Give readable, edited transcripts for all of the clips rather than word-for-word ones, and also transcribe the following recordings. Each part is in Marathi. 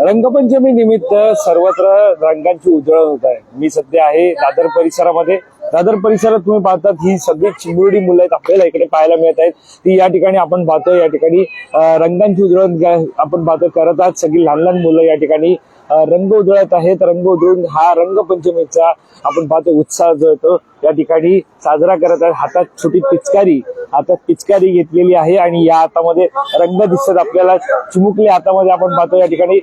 रंगपंचमी निमित्त सर्वत्र रंगांची उधळण होत आहे। मी सध्या आहे दादर परिसरामध्ये। दादर परिसरात तुम्ही पाहतात ही सगळी चिमुरडी मुलं आहेत आपल्याला इकडे पाहायला मिळत आहेत। ती या ठिकाणी आपण पाहतोय या ठिकाणी रंगांची उधळण आपण पाहतो करत आहात। सगळी लहान लहान मुलं या ठिकाणी रंग उधळत आहेत। रंग उधळून हा रंगपंचमीचा आपण पाहतो उत्साह जो येतो या ठिकाणी साजरा करत आहेत। हातात छोटी पिचकारी घेतलेली आहे आणि या हातामध्ये रंग दिसत आपल्याला। चिमुकल्या हातामध्ये आपण पाहतो या ठिकाणी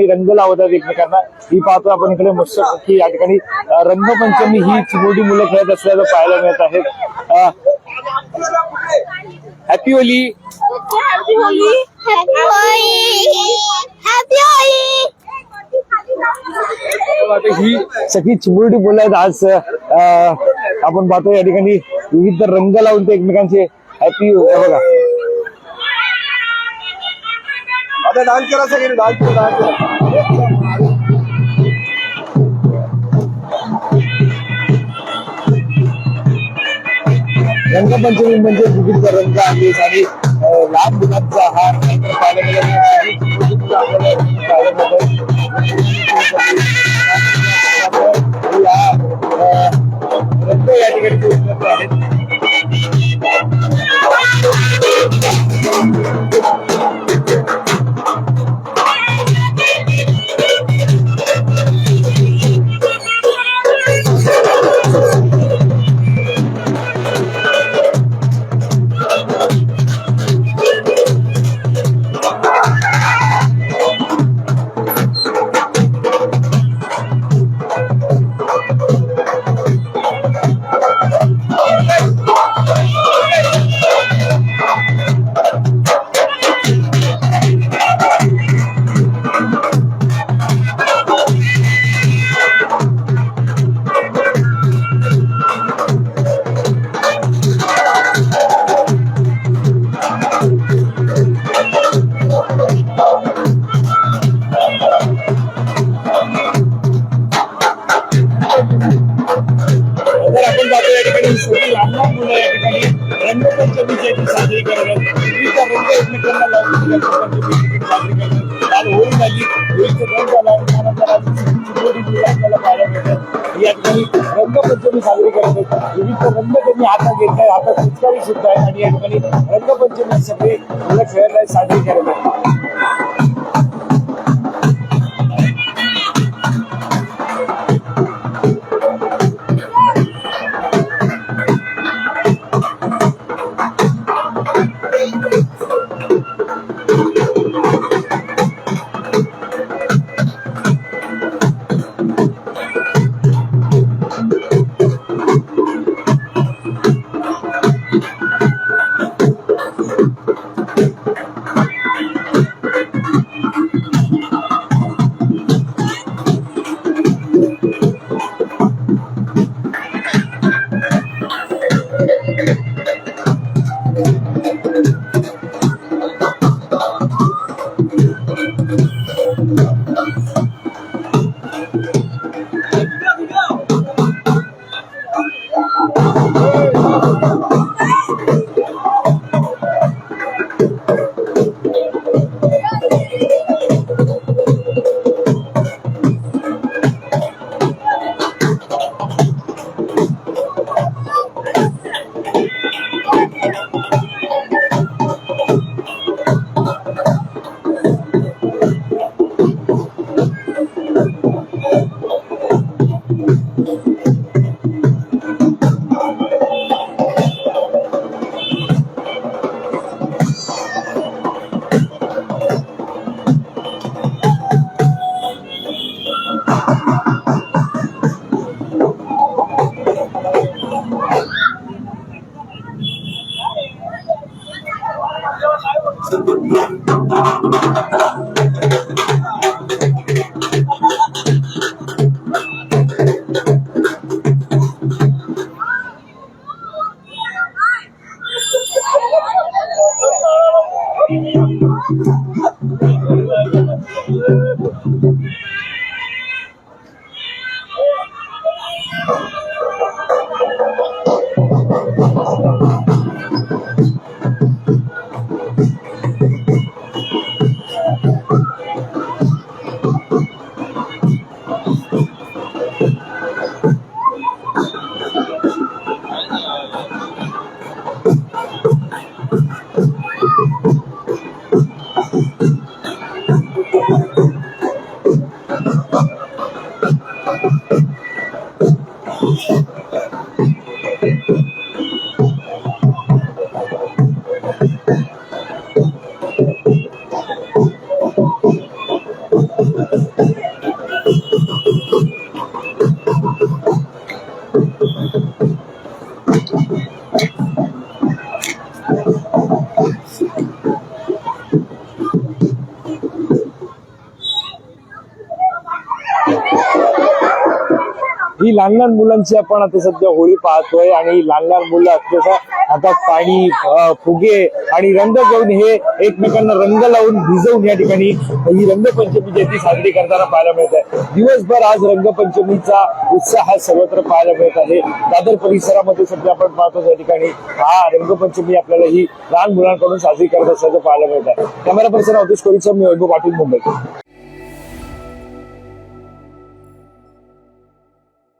रंग लावतात एकमेकांना। ही पाहतो आपण इकडे मस्त की या ठिकाणी रंगपंचमी ही चिमुरडी मुलं खेळत असल्याचं पाहायला मिळत आहे। Happy Holi, happy Holi, happy Holi, happy Holi. ही सगळी चिमुरडी मुलं आहेत। आज आपण पाहतो या ठिकाणी विविध रंग लावून ते एकमेकांचे हॅपी बघा। आता डान्स करा सगळे, डान्स करा। रंगपंचमी म्हणजे विविध रंग आहेत आणि लहान मुलांचा हा पाहायला रंग या ठिकाणी उपलब्ध आहेत। आपण पाहतो या ठिकाणी सगळी लहान लहान मुलं या ठिकाणी रंगपंचमीची साजरी करत आहेत। विविध रंग एकमेकांना लावून साजरी करतात। काल होळी झाली, होळीचा रंग झाला, आपल्याला पाहायला मिळतात। या ठिकाणी रंगपंचमी साजरी करत आहेत। विविध रंग त्यांनी हातात घेतलाय, हातात पिचकारी सुद्धा आहे आणि या ठिकाणी रंगपंचमी सगळे मुलं खेळत आहेत, साजरी करत आहेत। ही लहान लहान मुलांची आपण आता सध्या होळी पाहतोय आणि लहान लहान मुलं अक्षरशः हातात पाणी फुगे आणि रंग घेऊन हे एकमेकांना रंग लावून भिजवून या ठिकाणी ही रंगपंचमी जयंती साजरी करताना पाहायला मिळत आहे। दिवसभर आज रंगपंचमीचा उत्साह सर्वत्र पाहायला मिळत आहे। दादर परिसरामध्ये सध्या आपण पाहतो या ठिकाणी हा रंगपंचमी आपल्याला ही लहान मुलांकडून साजरी करत असल्याचं पाहायला मिळत आहे। कॅमेरा पर्सन अवधेश कोरीचा मी वैभव पाटील, मुंबई।